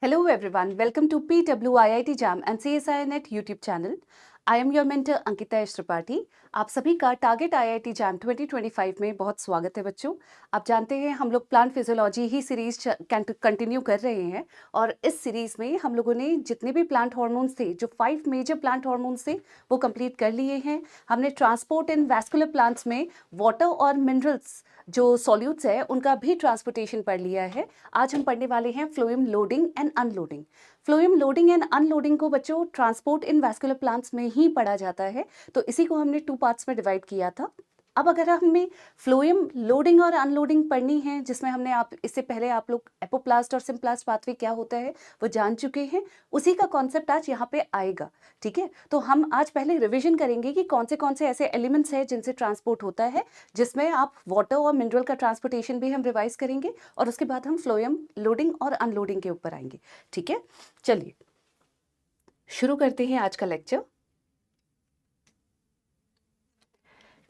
Hello everyone, welcome to PWIIT Jam and CSI Net YouTube channel. I am your mentor Ankita S Tripathi. आप सभी का target IIT jam 2025 में बहुत स्वागत है बच्चों। आप जानते हैं हम लोग प्लांट फिजियोलॉजी ही सीरीज कंटिन्यू कर रहे हैं और इस सीरीज में हम लोगों ने जितने भी प्लांट हार्मोन्स थे, जो 5 मेजर प्लांट हार्मोन्स थे, वो कंप्लीट कर लिए हैं। हमने ट्रांसपोर्ट इन वैस्कुलर प्लांट्स में वाटर और मिनरल्स जो सॉल्यूट्स है उनका भी ट्रांसपोर्टेशन पढ़ लिया है। आज हम पढ़ने वाले हैं phloem loading and unloading. Phloem loading and unloading को बच्चों ट्रांसपोर्ट इन वैस्कुलर प्लांट्स में ही पढ़ा जाता है, तो इसी को हमने 2 पार्ट्स में डिवाइड किया था। अब अगर हमें फ्लोएम लोडिंग और अनलोडिंग पढ़नी है, जिसमें हमने आप इससे पहले आप लोग एपोप्लास्ट और सिम्प्लास्ट पाथवे क्या होता है वो जान चुके हैं, उसी का कॉन्सेप्ट आज यहाँ पे आएगा। ठीक है, तो हम आज पहले रिविजन करेंगे कि कौन से ऐसे एलिमेंट्स हैं जिनसे ट्रांसपोर्ट होता है, जिसमें आप वाटर और मिनरल का ट्रांसपोर्टेशन भी हम रिवाइज करेंगे और उसके बाद हम फ्लोएम लोडिंग और अनलोडिंग के ऊपर आएंगे। ठीक है, चलिए शुरू करते हैं आज का लेक्चर।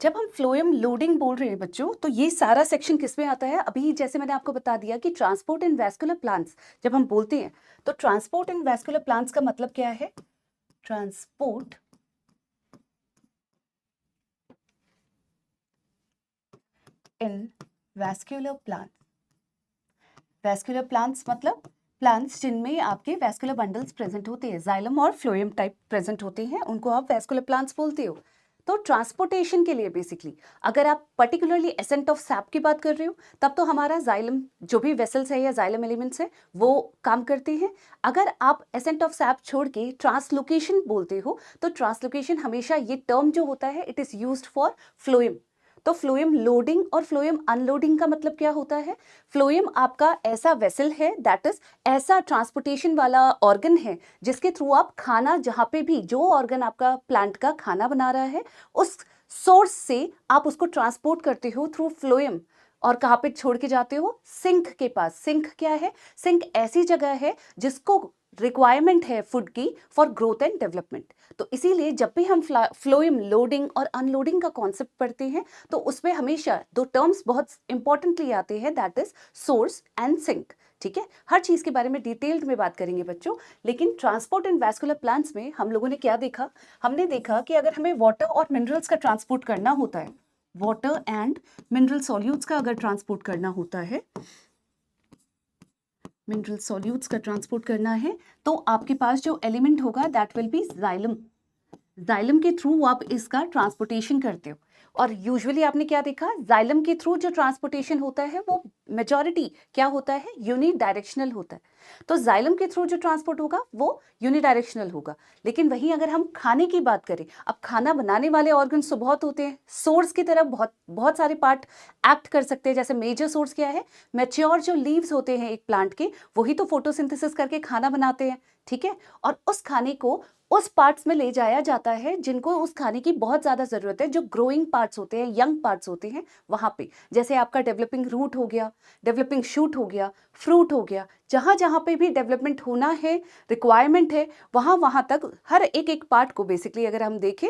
जब हम फ्लोएम लोडिंग बोल रहे हैं बच्चों, तो ये सारा सेक्शन किस में आता है? अभी जैसे मैंने आपको बता दिया कि ट्रांसपोर्ट इन वैस्कुलर प्लांट्स जब हम बोलते हैं तो ट्रांसपोर्ट इन वैस्कुलर प्लांट्स का मतलब क्या है? ट्रांसपोर्ट इन वैस्कुलर प्लांट। वैस्कुलर प्लांट्स मतलब प्लांट्स जिनमें आपके वैस्कुलर बंडल्स प्रेजेंट होते हैं, जाइलम और फ्लोएम टाइप प्रेजेंट होते हैं, उनको आप वैस्कुलर प्लांट्स बोलते हो। तो ट्रांसपोर्टेशन के लिए बेसिकली अगर आप पर्टिकुलरली एसेंट ऑफ सैप की बात कर रहे हो, तब तो हमारा जाइलम जो भी वेसल्स है या जाइलम एलिमेंट्स है वो काम करते हैं। अगर आप एसेंट ऑफ सैप छोड़ के ट्रांसलोकेशन बोलते हो, तो ट्रांसलोकेशन हमेशा ये टर्म जो होता है it is used for phloem. तो फ्लोएम लोडिंग और फ्लोएम अनलोडिंग का मतलब क्या होता है? फ्लोएम आपका ऐसा वेसल है, दैट इज ऐसा ट्रांसपोर्टेशन वाला ऑर्गन है जिसके थ्रू आप खाना, जहाँ पे भी जो ऑर्गन आपका प्लांट का खाना बना रहा है, उस सोर्स से आप उसको ट्रांसपोर्ट करते हो थ्रू फ्लोएम। और कहाँ पे छोड़ के जाते हो? सिंक के पास। सिंक क्या है? सिंक ऐसी जगह है जिसको रिक्वायरमेंट है फूड की फॉर ग्रोथ एंड डेवलपमेंट। तो इसीलिए जब भी हम फ्लोएम लोडिंग और अनलोडिंग का कॉन्सेप्ट पढ़ते हैं तो उसमें हमेशा दो टर्म्स बहुत इंपॉर्टेंटली आते हैं, that is source and sink. ठीक है, हर चीज के बारे में डिटेल्ड में बात करेंगे बच्चों। लेकिन ट्रांसपोर्ट इन वैस्कुलर प्लांट्स में हम लोगों ने क्या देखा? हमने देखा कि अगर हमें वाटर और मिनरल्स का ट्रांसपोर्ट करना होता है, वाटर एंड मिनरल सॉल्यूट्स का अगर ट्रांसपोर्ट करना होता है, मिनरल सॉल्यूट्स का ट्रांसपोर्ट करना है, तो आपके पास जो एलिमेंट होगा that will be xylem. Xylem के थ्रू आप इसका ट्रांसपोर्टेशन करते हो। और यूजुअली आपने क्या देखा? जाइलम के थ्रू जो ट्रांसपोर्टेशन होता है वो मेजॉरिटी क्या होता है? यूनिडायरेक्शनल होता है। तो जाइलम के थ्रू जो ट्रांसपोर्ट होगा वो यूनिडायरेक्शनल होगा। लेकिन वहीं अगर हम खाने की बात करें, अब खाना बनाने वाले ऑर्गन्स तो बहुत होते हैं, सोर्स की तरफ बहुत बहुत सारे पार्ट एक्ट कर सकते हैं। जैसे मेजर सोर्स क्या है? मैच्योर जो लीव्स होते हैं एक प्लांट के, वही तो फोटोसिंथेसिस करके खाना बनाते हैं। ठीक है, और उस खाने को उस पार्ट्स में ले जाया जाता है जिनको उस खाने की बहुत ज्यादा जरूरत है, जो ग्रोइंग पार्ट्स होते हैं, यंग पार्ट्स होते हैं वहां पे। जैसे आपका डेवलपिंग रूट हो गया, डेवलपिंग शूट हो गया, फ्रूट हो गया, जहां जहां पे भी डेवलपमेंट होना है, रिक्वायरमेंट है, वहां वहां तक हर एक एक पार्ट को बेसिकली अगर हम देखें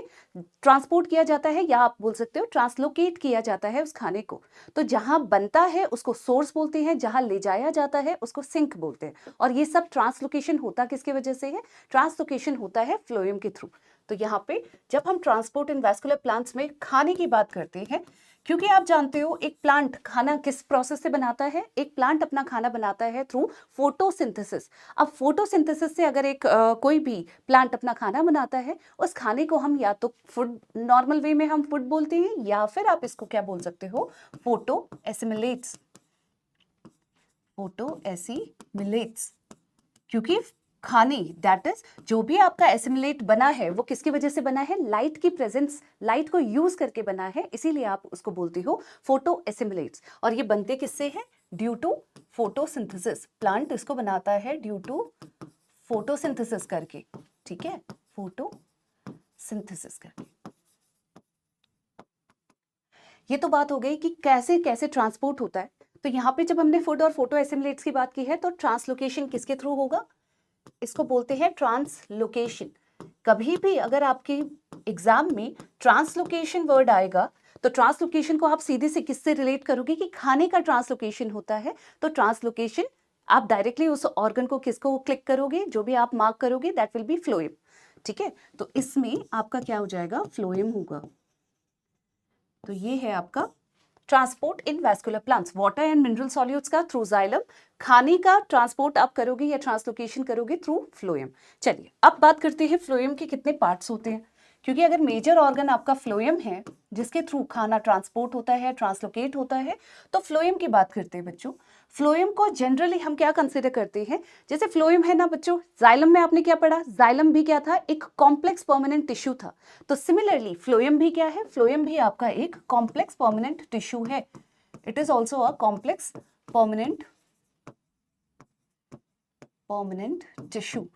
ट्रांसपोर्ट किया जाता है, या आप बोल सकते हो ट्रांसलोकेट किया जाता है उस खाने को। तो जहां बनता है उसको सोर्स बोलते हैं, जहां ले जाया जाता है उसको सिंक बोलते हैं। और ये सब ट्रांसलोकेशन होता किसकी वजह से है? ट्रांसलोकेशन होता है फ्लोएम के थ्रू। तो यहाँ पे जब हम ट्रांसपोर्ट इन वैस्कुलर प्लांट्स में खाने की बात करते हैं, क्योंकि आप जानते हो एक प्लांट खाना किस प्रोसेस से बनाता है? एक प्लांट अपना खाना बनाता है थ्रू फोटोसिंथेसिस। अब फोटोसिंथेसिस से अगर एक कोई भी प्लांट अपना खाना बनाता है, उस खाने को हम या तो फूड, नॉर्मल वे में हम फूड बोलते हैं, या फिर आप इसको क्या बोल सकते हो? Photo assimilates. फोटो एसिमिलेट्स, क्योंकि खाने दैट इज जो भी आपका एसिमिलेट बना है वो किसकी वजह से बना है? लाइट की प्रेजेंस, लाइट को यूज करके बना है, इसीलिए आप उसको बोलते हो फोटो एसिमिलेट्स। और ये बनते किससे हैं? Due to photosynthesis. प्लांट इसको बनाता है ड्यू टू फोटोसिंथेसिस करके। ठीक है, फोटोसिंथेसिस करके। ये तो बात हो गई कि कैसे कैसे ट्रांसपोर्ट होता है। तो यहाँ पे जब हमने फूड और फोटो एसिमिलेट्स की बात की है, तो ट्रांसलोकेशन किसके थ्रू होगा? इसको बोलते हैं ट्रांसलोकेशन। कभी भी अगर आपके एग्जाम में ट्रांसलोकेशन वर्ड आएगा, तो ट्रांसलोकेशन को आप सीधे से किससे रिलेट करोगे? कि खाने का ट्रांसलोकेशन होता है। तो ट्रांसलोकेशन आप डायरेक्टली उस ऑर्गन को किसको क्लिक करोगे, जो भी आप मार्क करोगे दैट विल बी फ्लोएम, ठीक है। तो इसमें आपका क्या हो जाएगा, फ्लोएम होगा। तो ये है आपका transport in vascular plants, water and mineral solutes का थ्रू जाइलम, खाने का ट्रांसपोर्ट आप करोगे या ट्रांसलोकेशन करोगे थ्रू फ्लोएम। चलिए अब बात करते हैं फ्लोएम के कितने पार्ट्स होते हैं, क्योंकि अगर मेजर ऑर्गन आपका फ्लोएम है जिसके थ्रू खाना ट्रांसपोर्ट होता है, ट्रांसलोकेट होता है, तो फ्लोएम की बात करते हैं बच्चों। फ्लोएम को जनरली हम क्या कंसिडर करते हैं, जैसे फ्लोएम है ना बच्चों, जाइलम में आपने क्या पढ़ा, जाइलम भी क्या था, एक कॉम्प्लेक्स परमानेंट टिश्यू था। तो सिमिलरली फ्लोएम भी क्या है, फ्लोएम भी आपका एक कॉम्प्लेक्स परमानेंट टिश्यू है। It is also a complex permanent tissue.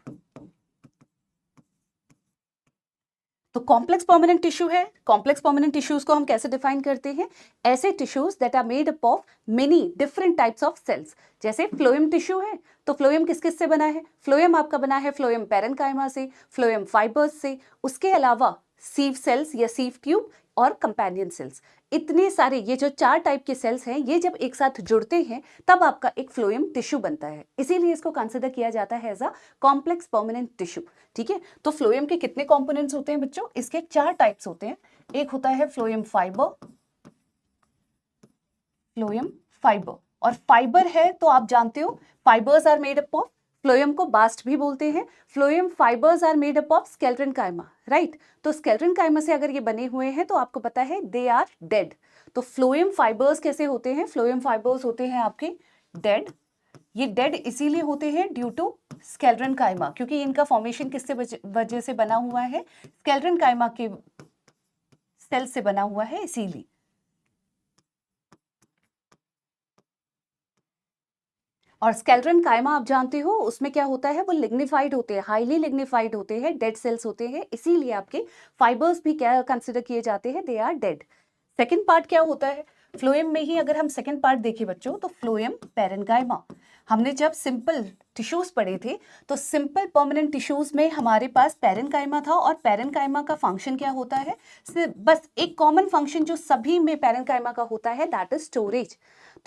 तो कॉम्प्लेक्स परमानेंट टिश्यू है। कॉम्प्लेक्स परमानेंट टिश्यूज को हम कैसे डिफाइन करते हैं, ऐसे tissues that are made up of many different types of cells. जैसे फ्लोएम टिश्यू है, तो फ्लोएम किस किस से बना है, फ्लोएम आपका बना है फ्लोएम पैरेन्काइमा से, फ्लोएम फाइबर्स से, उसके अलावा सीव सेल्स या सीव ट्यूब और कंपेनियन सेल्स। इतने सारे ये जो 4 टाइप के सेल्स हैं, ये जब एक साथ जुड़ते हैं तब आपका एक फ्लोएम टिश्यू बनता है, इसीलिए इसको कंसिडर किया जाता है as a complex permanent tissue, ठीक है। तो फ्लोएम के कितने कंपोनेंट्स होते हैं बच्चों, इसके 4 टाइप्स होते हैं। एक होता है फ्लोएम फाइबर, फ्लोएम फाइबर, और फाइबर है तो आप जानते हो fibers are made up of, phloem को बास्ट भी बोलते हैं। Phloem fibers are made up of sclerenchyma, right. तो स्केलेटन काइमा से अगर ये बने हुए हैं तो आपको पता है दे आर डेड। तो फ्लोएम फाइबर्स कैसे होते हैं, फ्लोएम फाइबर्स होते हैं आपके डेड। ये डेड इसीलिए होते हैं ड्यू टू स्केलेटन काइमा, क्योंकि इनका फॉर्मेशन किससे वजह से बना हुआ है, स्केलेटन काइमा के सेल से बना हुआ है, इसीलिए। और स्केलेटन काइमा आप जानते हो उसमें क्या होता है, वो लिग्निफाइड होते हैं, हाईली लिग्निफाइड होते हैं, डेड सेल्स होते हैं, इसीलिए आपके फाइबर्स भी क्या कंसिडर किए जाते हैं, they are dead. Second part क्या होता है फ्लोएम में ही, अगर हम सेकेंड पार्ट देखें बच्चों, तो फ्लोएम पैरेन्काइमा। हमने जब सिंपल टिश्यूज पढ़े थे तो सिंपल परमानेंट टिश्यूज में हमारे पास पैरेन्काइमा था, और पैरेन्काइमा का फंक्शन क्या होता है, बस एक कॉमन फंक्शन जो सभी में पैरेन्काइमा का होता है, दैट इज स्टोरेज।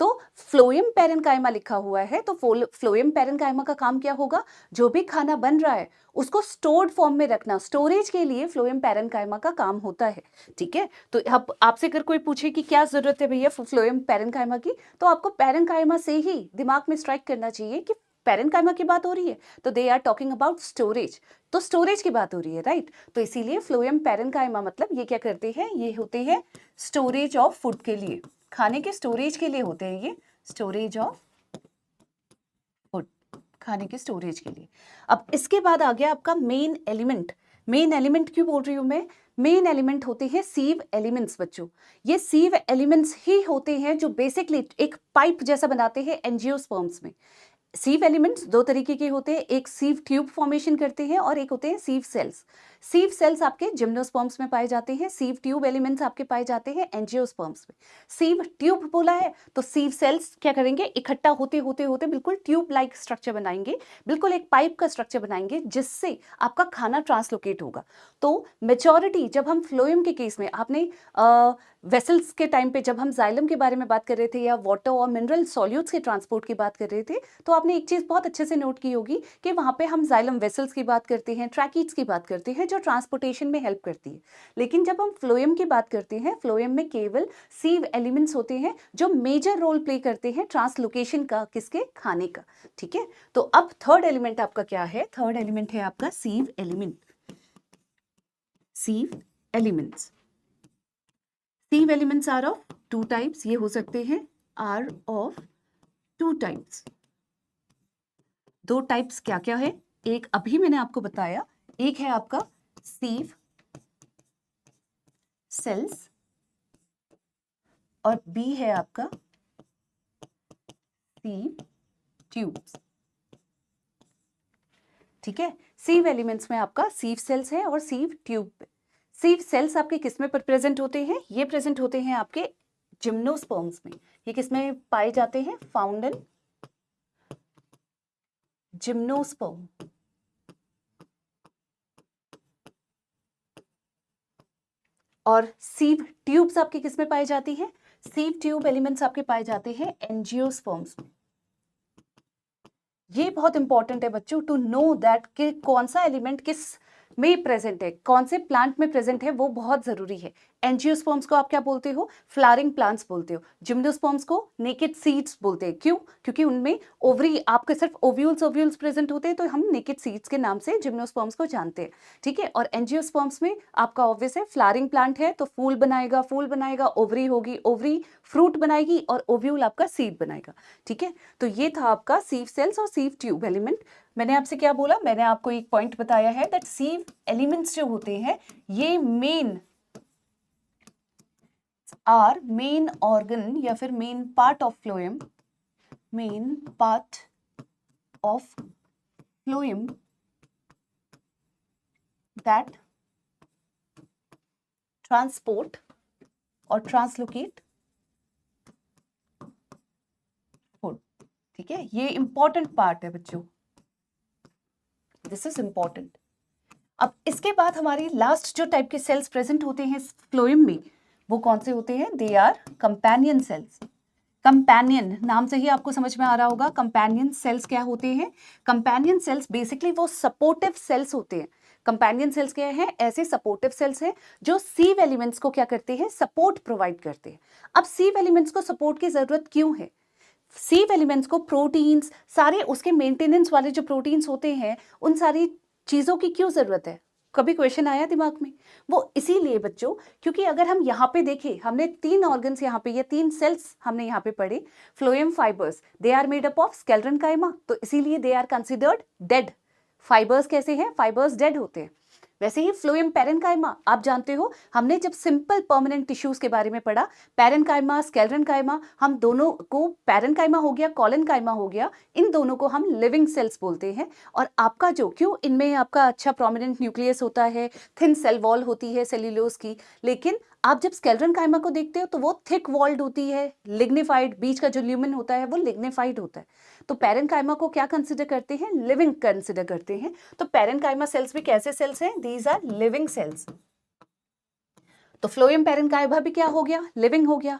तो फ्लोएम पैरेन्काइमा लिखा हुआ है, तो फ्लोएम पैरेन्काइमा का काम क्या होगा, जो भी खाना बन रहा है उसको स्टोर्ड फॉर्म में रखना, स्टोरेज के लिए फ्लोएम पैरेन्काइमा का काम होता है, ठीक है। तो अब आपसे अगर कोई पूछे कि क्या जरूरत है भैया फ्लोएम पैरेन्काइमा की, तो आपको पैरेन्काइमा से ही दिमाग में स्ट्राइक करना चाहिए कि पैरेन्काइमा की बात हो रही है, तो they are talking about storage, तो स्टोरेज की बात हो रही है, राइट। तो इसीलिए फ्लोएम पैरेन्काइमा मतलब ये क्या करते हैं, ये होते हैं स्टोरेज ऑफ फूड के लिए, खाने के स्टोरेज के लिए होते हैं, ये स्टोरेज ऑफ फूड, खाने के स्टोरेज के लिए। अब इसके बाद आ गया आपका मेन एलिमेंट। मेन एलिमेंट क्यों बोल रही हूं मैं, मेन एलिमेंट होते हैं सीव एलिमेंट्स बच्चों। ये सीव एलिमेंट्स ही होते हैं जो बेसिकली एक पाइप जैसा बनाते हैं एंजियोस्पर्म्स में। सीव एलिमेंट्स 2 तरीके के होते हैं, एक सीव ट्यूब फॉर्मेशन करते हैं और एक होते हैं सीव सेल्स। सीव सेल्स आपके जिम्नोस्पर्म्स में पाए जाते हैं, सीव ट्यूब एलिमेंट्स आपके पाए जाते हैं एंजियोस्पर्म्स में। सीव ट्यूब बोला है तो सीव सेल्स क्या करेंगे, इकट्ठा होते होते होते बिल्कुल ट्यूब लाइक स्ट्रक्चर बनाएंगे, बिल्कुल एक पाइप का स्ट्रक्चर बनाएंगे जिससे आपका खाना ट्रांसलोकेट होगा। तो मेजॉरिटी जब हम फ्लोएम के केस में, आपने वेसल्स के टाइम पे जब हम जाइलम के बारे में बात कर रहे थे या वाटर और मिनरल सॉल्यूट्स के ट्रांसपोर्ट की बात कर रहे थे, तो आपने एक चीज़ बहुत अच्छे से नोट की होगी कि वहाँ पे हम जाइलम वेसल्स की बात करते हैं, ट्रैकीड्स की बात करते हैं जो ट्रांसपोर्टेशन में हेल्प करती है। लेकिन जब हम फ्लोएम की बात करते हैं, फ्लोएम में केवल सीव एलिमेंट्स होते हैं जो मेजर रोल प्ले करते हैं ट्रांसलोकेशन का, किसके, खाने का, ठीक है। तो अब थर्ड एलिमेंट आपका क्या है, थर्ड एलिमेंट है आपका sieve element. Sieve elements, sieve elements are of 2 types, ये हो सकते हैं आर ऑफ 2 टाइप्स। 2 टाइप्स क्या क्या है, एक अभी मैंने आपको बताया, एक है आपका सीव सेल्स और बी है आपका सीव ट्यूब्स, ठीक है। सीव एलिमेंट्स में आपका सीव सेल्स है और सीव ट्यूब। सीव सेल्स आपके किस में प्रेजेंट होते हैं, ये प्रेजेंट होते हैं आपके जिम्नोस्पर्म्स में। ये किस में पाए जाते हैं, फाउंड इन जिम्नोस्पर्म। और सीव ट्यूब्स आपके किस में पाई जाती है, सीव ट्यूब एलिमेंट्स आपके पाए जाते हैं एंजियोस्पर्म्स में। ये बहुत इंपॉर्टेंट है बच्चों टू नो दैट कि कौन सा एलिमेंट किस में प्रेजेंट है, कौन से प्लांट में प्रेजेंट है, वो बहुत जरूरी है। एंजियोस्पर्म्स को आप क्या बोलते हो? फ्लावरिंग प्लांट्स बोलते हो। जिम्नोस्पर्म्स को नेकेड सीड्स बोलते हैं। क्यों? क्योंकि उनमें ओवरी, आपके सिर्फ ओव्यूल्स ओव्यूल्स प्रेजेंट होते हैं, तो हम नेकेड सीड्स के नाम से जिम्नोस्पर्म्स को जानते हैं। ठीक है। और एंजियोस्पर्म्स में आपका ऑब्वियस है फ्लावरिंग प्लांट है तो फूल बनाएगा, फूल बनाएगा, ओवरी होगी, ओवरी फ्रूट बनाएगी, और ओव्यूल आपका सीड बनाएगा। ठीक है। तो ये था आपका सीव सेल्स और सीव ट्यूब एलिमेंट। मैंने आपसे क्या बोला? मैंने आपको एक पॉइंट बताया है दैट सीव एलिमेंट्स जो होते हैं ये मेन आर मेन ऑर्गन या फिर main part of phloem, main part of phloem that transport और ट्रांसलोकेट फूड। ठीक है। ये इंपॉर्टेंट पार्ट है बच्चों, दिस इज इंपॉर्टेंट। अब इसके बाद हमारी लास्ट जो टाइप के सेल्स प्रेजेंट होते हैं फ्लोएम में, वो कौन से होते हैं? They are companion cells. Companion नाम से ही आपको समझ में आ रहा होगा कंपेनियन सेल्स क्या होते हैं। कंपेनियन सेल्स बेसिकली वो सपोर्टिव सेल्स होते हैं। कंपेनियन सेल्स क्या है? ऐसे सपोर्टिव सेल्स हैं जो सीव एलिमेंट्स को क्या करते हैं? सपोर्ट प्रोवाइड करते हैं। अब सीव एलिमेंट्स को सपोर्ट की जरूरत क्यों है? सीव एलिमेंट्स को प्रोटीन्स, सारे उसके मेंटेनेंस वाले जो प्रोटीन्स होते हैं, उन सारी चीजों की क्यों जरूरत है? कभी क्वेश्चन आया दिमाग में? वो इसीलिए बच्चों, क्योंकि अगर हम यहाँ पे देखें, हमने 3 ऑर्गन्स यहाँ पे, ये 3 सेल्स हमने यहाँ पे पढ़े। Phloem fibers, they are made up of sclerenchyma, तो इसीलिए they are considered dead. Fibers कैसे हैं? फाइबर्स डेड होते हैं। वैसे ही फ्लोएम पैरेन्काइमा, आप जानते हो हमने जब सिंपल परमानेंट टिश्यूज के बारे में पढ़ा, पैरेन्काइमा, स्केलेटनकाइमा, हम दोनों को, पैरेन्काइमा हो गया, कोलेनकाइमा हो गया, इन दोनों को हम लिविंग सेल्स बोलते हैं। और आपका जो, क्यों इनमें आपका अच्छा प्रोमिनेंट न्यूक्लियस होता है, थिन सेल वॉल होती है सेल्यूलोज की, लेकिन आप जब स्केलेटनकाइमा को देखते हो तो वो थिक वॉल्ड होती है, लिग्निफाइड, बीच का जो ल्यूमेन होता है वो लिग्निफाइड होता है। तो पैरेन्काइमा को क्या कंसिडर करते हैं? लिविंग कंसिडर करते हैं। तो पैरेन्काइमा सेल्स भी कैसे सेल्स हैं? These are living cells. तो फ्लोएम पैरेन्काइमा भी क्या हो गया? लिविंग हो गया।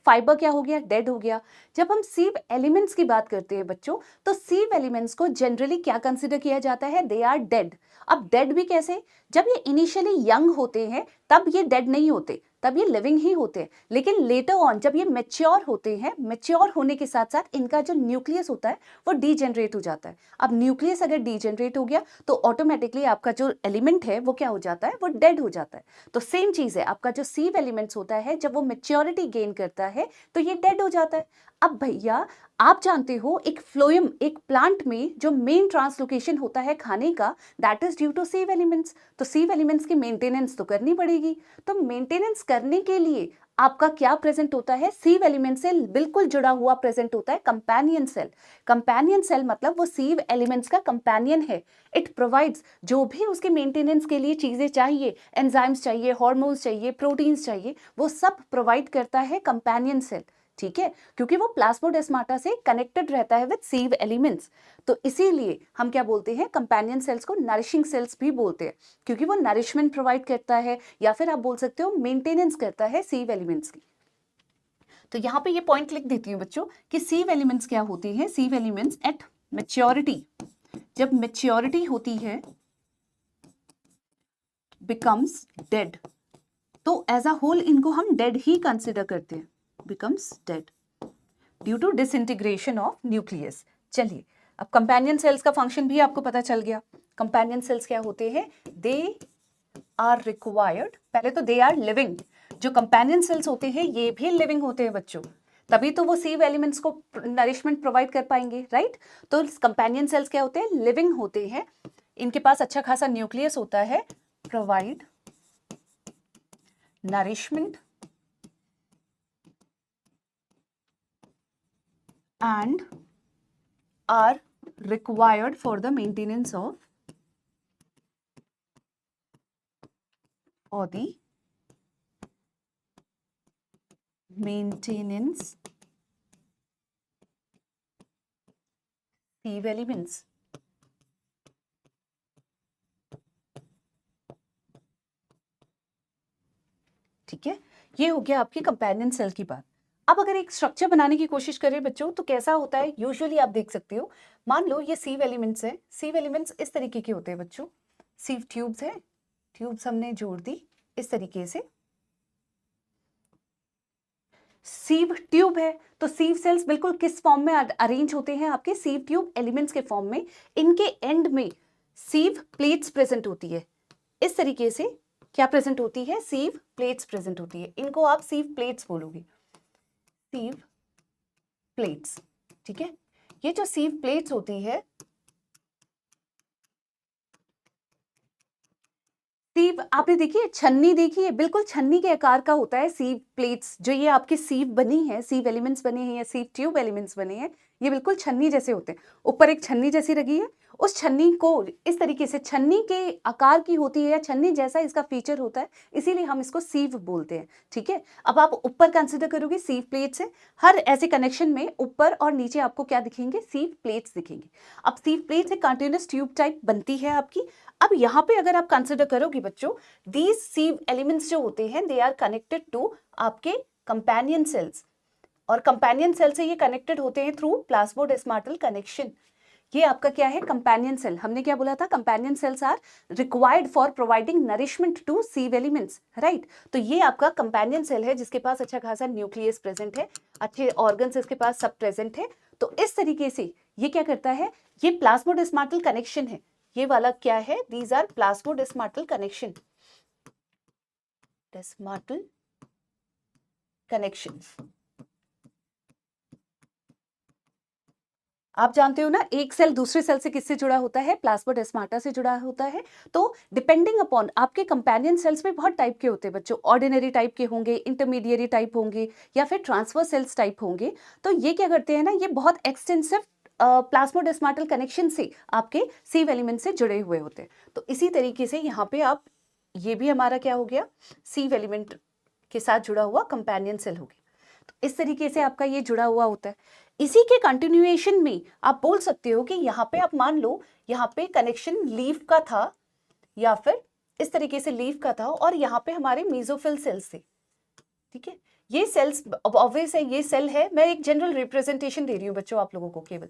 फाइबर क्या हो गया? डेड हो गया। जब हम सीव एलिमेंट्स की बात करते हैं बच्चों, तो सीव एलिमेंट्स को जनरली क्या कंसिडर किया जाता है? They are dead. अब डेड भी कैसे? जब ये इनिशियली यंग होते हैं तब ये डेड नहीं होते, तब ये लिविंग ही होते हैं। लेकिन लेटर ऑन जब ये मेच्योर होते हैं, मेच्योर होने के साथ साथ इनका जो न्यूक्लियस होता है वो डीजेनरेट हो जाता है। अब न्यूक्लियस अगर डीजेनरेट हो गया तो ऑटोमेटिकली आपका जो एलिमेंट है वो क्या हो जाता है? वो डेड हो जाता है। तो सेम चीज है, आपका जो सीव एलिमेंट्स होता है जब वो मेच्योरिटी गेन करता है तो ये डेड हो जाता है। अब भैया आप जानते हो एक फ्लोएम, एक प्लांट में जो मेन ट्रांसलोकेशन होता है खाने का, that is due to sieve elements. तो सीव एलिमेंट्स की मेंटेनेंस तो करनी पड़ेगी। तो मेंटेनेंस करने के लिए आपका क्या प्रेजेंट होता है? सीव एलिमेंट से बिल्कुल जुड़ा हुआ प्रेजेंट होता है कंपेनियन सेल। कंपेनियन सेल मतलब वो सीव एलिमेंट्स का कंपेनियन है। इट प्रोवाइड्स जो भी उसके मेंटेनेंस के लिए चीजें चाहिए, एंजाइम्स चाहिए, हार्मोन्स चाहिए, प्रोटीन्स चाहिए, वो सब प्रोवाइड करता है कंपेनियन सेल। ठीक है। क्योंकि वो प्लाज्मोडेस्माटा से कनेक्टेड रहता है विद सीव एलिमेंट्स, तो इसीलिए हम क्या बोलते हैं? कंपेनियन सेल्स को नरिशिंग सेल्स भी बोलते हैं, क्योंकि वो नरिशमेंट प्रोवाइड करता है, या फिर आप बोल सकते हो मेंटेनेंस करता है सीव एलिमेंट्स की। तो यहाँ पे ये पॉइंट लिख देती हूँ बच्चों कि सीव एलिमेंट्स क्या होती हैं। सीव एलिमेंट्स एट मेच्योरिटी, जब मेच्योरिटी होती है, बिकम्स डेड, तो एज अ होल इनको हम डेड ही कंसिडर करते हैं, becomes dead due to disintegration of nucleus. चलिए, अब कंपेनियन सेल्स का फंक्शन भी आपको पता चल गया। कंपेनियन सेल्स क्या होते हैं? दे आर रिक्वायर्ड, पहले तो दे आर लिविंग। जो कंपेनियन सेल्स होते हैं ये भी लिविंग होते हैं बच्चों, तभी तो वो सीव एलिमेंट्स को नरिशमेंट प्रोवाइड कर पाएंगे, राइट? तो कंपेनियन सेल्स क्या होते हैं? लिविंग होते हैं। इनके पास अच्छा खासा न्यूक्लियस होता है, provide nourishment and are required for the maintenance of or the maintenance sieve elements। ठीक है, ये हो गया आपकी कंपेनियन सेल की बात। अब अगर एक स्ट्रक्चर बनाने की कोशिश करें बच्चों तो कैसा होता है, यूजुअली आप देख सकते हो, मान लो ये सीव एलिमेंट्स है, सीव एलिमेंट्स इस तरीके के होते हैं बच्चों, सीव ट्यूब्स है, ट्यूब्स हमने जोड़ दी इस तरीके से, सीव ट्यूब है तो सीव सेल्स बिल्कुल किस फॉर्म में अरेंज होते हैं, आपके सीव ट्यूब एलिमेंट्स के फॉर्म में, इनके एंड में सीव प्लेट्स प्रेजेंट होती है, इस तरीके से क्या प्रेजेंट होती है, सीव प्लेट्स प्रेजेंट होती है, इनको आप सीव प्लेट्स बोलोगे, सीव प्लेट्स, ठीक है। ये जो सीव प्लेट्स होती है, सीव आपने देखी है, छन्नी देखी है, बिल्कुल छन्नी के आकार का होता है सीव प्लेट्स, जो ये आपके सीव बनी है, सीव एलिमेंट्स बने हैं या सीव ट्यूब एलिमेंट्स बने हैं, ये बिल्कुल छन्नी जैसे होते हैं, ऊपर एक छन्नी जैसी लगी है, उस छन्नी को इस तरीके से छन्नी के आकार की होती है या छन्नी जैसा इसका फीचर होता है, इसीलिए हम इसको सीव बोलते हैं, ठीक है। अब आप ऊपर कंसिडर करोगे सीव प्लेट्स है, हर ऐसे कनेक्शन में ऊपर और नीचे आपको क्या दिखेंगे, सीव प्लेट्स दिखेंगे। अब सीव प्लेट्स एक कंटिन्यूअस ट्यूब टाइप बनती है आपकी। अब यहाँ पे अगर आप कंसिडर करोगे बच्चों, दीज सीव एलिमेंट्स जो होते हैं दे आर कनेक्टेड टू आपके कंपेनियन सेल्स, और कंपेनियन सेल से ये कनेक्टेड होते हैं थ्रू प्लाज्मोडेस्माटल कनेक्शन। ये आपका क्या है, कंपेनियन सेल, हमने क्या बोला था, companion cells are required for providing nourishment to sieve elements, right. तो ये आपका कंपेनियन सेल है जिसके पास अच्छा खासा न्यूक्लियस प्रेजेंट है, अच्छे ऑर्गन्स इसके पास सब प्रेजेंट है। तो इस तरीके से ये क्या करता है, ये प्लाज्मोडेस्माटल कनेक्शन है, ये वाला क्या है, दीज आर प्लाज्मोडेस्माटल कनेक्शन, डेस्माटल कनेक्शंस। आप जानते हो ना, एक सेल दूसरे सेल से किससे जुड़ा होता है, प्लाज्मोडेस्माटा से जुड़ा होता है। तो डिपेंडिंग अपॉन आपके कंपेनियन सेल्स में बहुत टाइप के होते हैं बच्चों, ऑर्डिनरी टाइप के होंगे, इंटरमीडिएरी टाइप होंगे, या फिर ट्रांसफर सेल्स टाइप होंगे। तो ये क्या करते हैं ना, ये बहुत एक्सटेंसिव प्लाज्मोडेस्माटल कनेक्शन से आपके सीव एलिमेंट से जुड़े हुए होते हैं। तो इसी तरीके से यहाँ पे आप, ये भी हमारा क्या हो गया, सीव एलिमेंट के साथ जुड़ा हुआ कंपेनियन सेल हो गया। तो इस तरीके से आपका ये जुड़ा हुआ होता है। इसी के कंटिन्यूएशन में आप बोल सकते हो कि यहाँ पे आप मान लो यहाँ पे कनेक्शन लीफ का था, या फिर इस तरीके से लीफ का था, और यहाँ पे हमारे मेसोफिल सेल्स थे, ठीक है। ये सेल्स ऑब्वियस है, ये सेल है, मैं एक जनरल रिप्रेजेंटेशन दे रही हूँ बच्चों आप लोगों को केवल,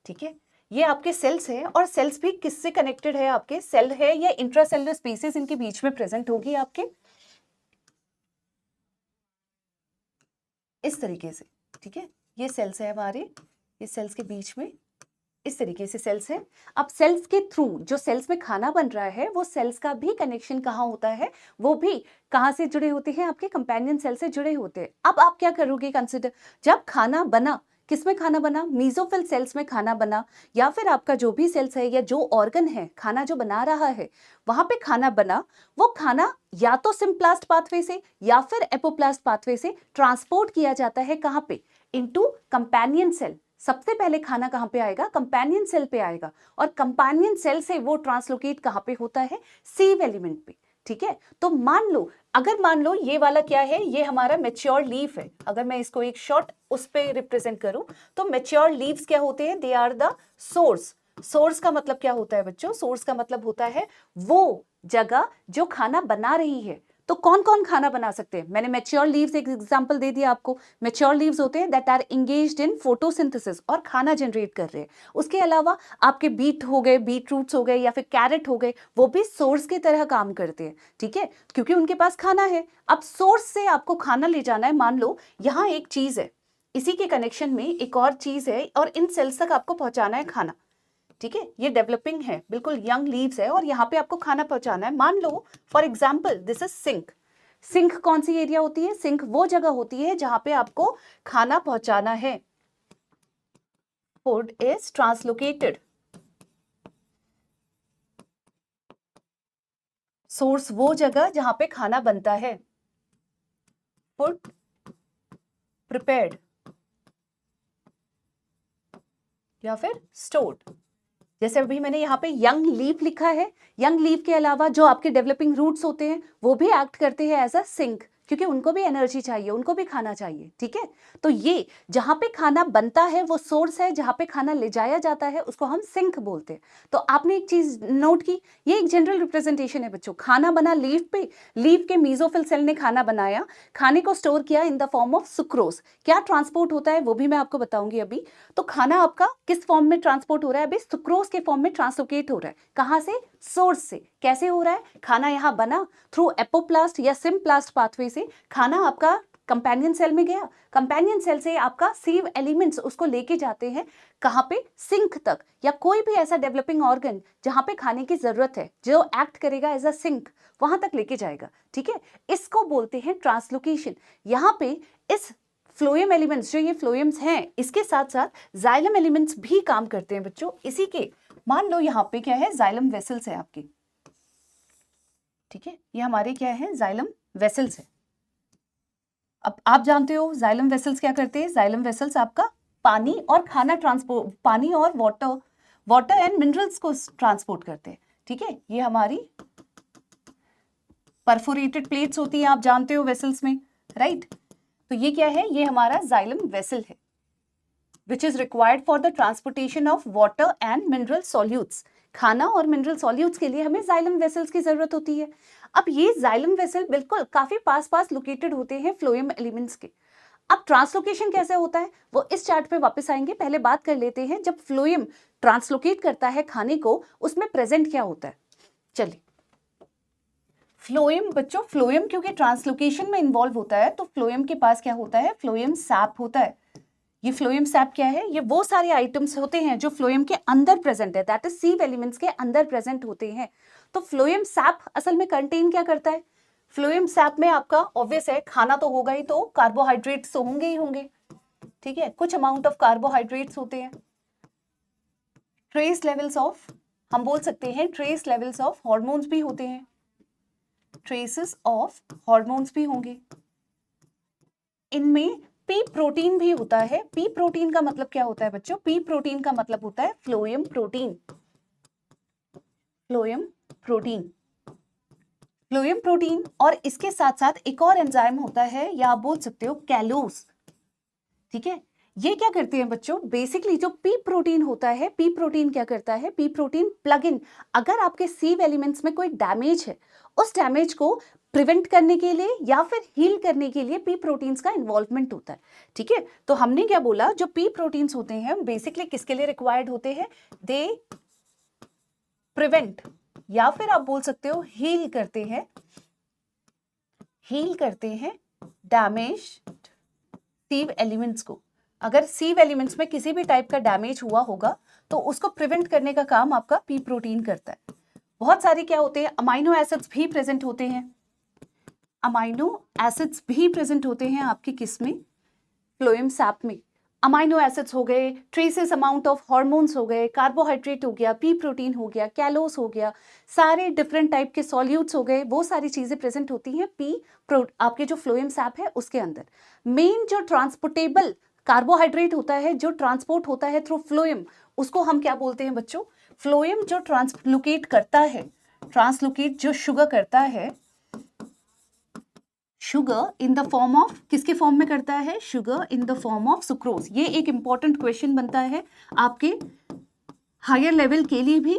ठीक है। ये आपके सेल्स हैं, और सेल्स भी किससे कनेक्टेड है, आपके सेल है या इंट्रासेलुलर स्पेसेस इनके बीच में प्रेजेंट होगी आपके, इस तरीके से, ठीक है। ये सेल्स है हमारे, ये सेल्स के बीच में इस तरीके से सेल्स है। अब सेल्स के थ्रू जो सेल्स में खाना बन रहा है, वो सेल्स का भी कनेक्शन कहाँ होता है, वो भी कहाँ से जुड़े होते हैं, आपके कंपेनियन सेल से जुड़े होते हैं। अब आप क्या करोगे कंसिडर, जब खाना बना, किसमें खाना बना, मेसोफिल सेल्स में खाना बना, या फिर आपका जो भी सेल्स है या जो ऑर्गन है खाना जो बना रहा है, वहां पे खाना बना, वो खाना या तो सिम्प्लास्ट पाथवे से या फिर एपोप्लास्ट पाथवे से ट्रांसपोर्ट किया जाता है, कहाँ पे, इनटू कंपेनियन सेल। सबसे पहले खाना कहाँ पे आएगा, कंपेनियन सेल पे आएगा, और कंपेनियन सेल से वो ट्रांसलोकेट कहाँ पे होता है, सीव एलिमेंट पे, ठीक है। तो मान लो, अगर मान लो ये वाला क्या है, ये हमारा मैच्योर लीफ है, अगर मैं इसको एक शॉर्ट उस पे रिप्रेजेंट करूं, तो मैच्योर लीव्स क्या होते हैं, they are the source. Source का मतलब क्या होता है बच्चों, सोर्स का मतलब होता है वो जगह जो खाना बना रही है। तो कौन कौन खाना बना सकते हैं, मैंने मैच्योर लीव्स एक एग्जांपल दे दिया आपको। मैच्योर लीव्स होते हैं that are engaged in photosynthesis, और खाना जनरेट कर रहे हैं। उसके अलावा आपके बीट हो गए, बीट रूट्स हो गए, या फिर कैरेट हो गए, वो भी सोर्स की तरह काम करते हैं, ठीक है, क्योंकि उनके पास खाना है। अब सोर्स से आपको खाना ले जाना है, मान लो यहाँ एक चीज है, इसी के कनेक्शन में एक और चीज है, और इन सेल्स तक आपको पहुंचाना है खाना, ठीक है। ये डेवलपिंग है, बिल्कुल यंग लीव्स है, और यहाँ पे आपको खाना पहुंचाना है। मान लो for example this is sink. Sink कौन सी एरिया होती है, सिंक वो जगह होती है जहां पे आपको खाना पहुंचाना है, फूड इज ट्रांसलोकेटेड। सोर्स वो जगह जहां पे खाना बनता है, फूड प्रिपेयर्ड या फिर स्टोर्ड। जैसे अभी मैंने यहाँ पे यंग लीफ लिखा है, यंग लीफ के अलावा जो आपके डेवलपिंग रूट्स होते हैं वो भी एक्ट करते हैं एज अ सिंक, क्योंकि उनको भी एनर्जी चाहिए, उनको भी खाना चाहिए, ठीक है। तो ये जहाँ पे खाना बनता है वो सोर्स है, जहाँ पे खाना ले जाया जाता है उसको हम सिंक बोलते हैं। तो आपने एक चीज नोट की, ये एक जनरल रिप्रेजेंटेशन है बच्चों। खाना बना लीफ पे, लीफ के मीजोफिल सेल ने खाना बनाया, खाने को स्टोर किया in the form of sucrose. क्या ट्रांसपोर्ट होता है वो भी मैं आपको बताऊंगी अभी। तो खाना आपका किस फॉर्म में ट्रांसपोर्ट हो रहा है? अभी सुक्रोज के फॉर्म में ट्रांसलोकेट हो रहा है। कहाँ से? सोर्स से। कैसे हो रहा है? खाना यहाँ बना थ्रू एपोप्लास्ट या सिम्प्लास्ट पाथवे से, खाना आपका कंपेनियन सेल में गया, कंपेनियन सेल से आपका सीव एलिमेंट्स उसको लेके जाते हैं कहाँ पे? सिंक तक, या कोई भी ऐसा डेवलपिंग ऑर्गन जहाँ पे खाने की जरूरत है, जो एक्ट करेगा एज अ सिंक, वहां तक लेके जाएगा, ठीक है। इसको बोलते हैं ट्रांसलोकेशन। यहाँ पे इस फ्लोएम एलिमेंट्स, जो ये फ्लोएम्स हैं, इसके साथ साथ जाइलम एलिमेंट्स भी काम करते हैं बच्चों। इसी के मान लो यहाँ पे क्या है? जाइलम वेसल्स है आपकी, ठीक है। ये हमारे क्या है? जाइलम वेसल्स है। अब आप जानते हो जाइलम वेसल्स क्या करते हैं? जाइलम वेसल्स आपका पानी और खाना ट्रांसपोर्ट, पानी और वाटर एंड मिनरल्स को ट्रांसपोर्ट करते हैं, ठीक है। ये हमारी परफोरेटेड प्लेट्स होती हैं, आप जानते हो वेसल्स में, राइट। तो ये क्या है? ये हमारा जाइलम वेसल है, which is required for the transportation of water and mineral solutes. खाना और मिनरल सॉल्यूट्स के लिए हमें जाइलम वेसल्स की जरूरत होती है। अब ये जाइलम वेसल बिल्कुल काफी पास पास लोकेटेड होते हैं फ्लोएम एलिमेंट्स के। अब ट्रांसलोकेशन कैसे होता है वो इस चार्ट पे वापस आएंगे। पहले बात कर लेते हैं, जब फ्लोएम ट्रांसलोकेट करता है खाने को, उसमें प्रेजेंट क्या होता है। चलिए, फ्लोएम बच्चों, फ्लोएम क्योंकि ट्रांसलोकेशन में इन्वॉल्व होता है, तो फ्लोएम के पास क्या होता है? फ्लोएम सैप होता है। ये फ्लोएम सैप क्या है? ये वो सारे आइटम्स होते हैं जो फ्लोएम के अंदर प्रेजेंट है, दैट इज सीव एलिमेंट्स के अंदर प्रेजेंट होते हैं। तो फ्लोएम सैप असल में कंटेन क्या करता है? फ्लोएम सैप में आपका ऑब्वियस है, खाना तो होगा ही, तो कार्बोहाइड्रेट्स तो होंगे ही होंगे, ठीक है। कुछ अमाउंट ऑफ कार्बोहाइड्रेट्स होते हैं, ट्रेस लेवल्स ऑफ, हम बोल सकते हैं ट्रेस लेवल्स ऑफ हॉर्मोन्स भी होते हैं, ट्रेसेस ऑफ हॉर्मोन्स भी होंगे। इनमें पी प्रोटीन भी होता है। पी प्रोटीन का मतलब क्या होता है बच्चों? पी प्रोटीन का मतलब होता है phloem protein. Phloem protein, phloem protein. और इसके साथ साथ एक और एंजाइम होता है, या आप बोल सकते हो कैलोस, ठीक है। ये क्या करते हैं बच्चों? बेसिकली जो पी प्रोटीन होता है, पी प्रोटीन क्या करता है? पी प्रोटीन प्लग इन, अगर आपके सीव एलिमेंट्स में कोई डैमेज है, उस डैमेज को प्रिवेंट करने के लिए या फिर हील करने के लिए पी प्रोटीन्स का इन्वॉल्वमेंट होता है, ठीक है। तो हमने क्या बोला? जो पी प्रोटीन्स होते हैं बेसिकली किसके लिए रिक्वायर्ड होते हैं? दे प्रिवेंट, या फिर आप बोल सकते हो हील करते हैं, हील करते हैं डैमेज्ड सीव एलिमेंट्स को। अगर सीव एलिमेंट्स में किसी भी टाइप का डैमेज हुआ होगा तो उसको प्रिवेंट करने का काम आपका पी प्रोटीन करता है। बहुत सारे क्या होते हैं? अमाइनो एसिड्स भी प्रेजेंट होते हैं, अमाइनो एसिड्स भी प्रेजेंट होते हैं आपकी किसमें? फ्लोएम सैप में। अमाइनो एसिड्स हो गए, ट्रेसेस अमाउंट ऑफ हार्मोन्स हो गए, कार्बोहाइड्रेट हो गया, पी प्रोटीन हो गया, कैलोस हो गया, सारे डिफरेंट टाइप के सॉल्यूट्स हो गए, वो सारी चीजें प्रेजेंट होती हैं आपके जो फ्लोएम सैप है उसके अंदर। मेन जो ट्रांसपोर्टेबल कार्बोहाइड्रेट होता है, जो ट्रांसपोर्ट होता है थ्रू फ्लोएम, उसको हम क्या बोलते हैं बच्चों? फ्लोएम जो ट्रांसलोकेट करता है, ट्रांसलोकेट जो शुगर करता है, sugar in the form of, किसके फॉर्म में करता है? Sugar in the form of sucrose. ये एक इंपॉर्टेंट क्वेश्चन बनता है आपके हायर लेवल के लिए भी।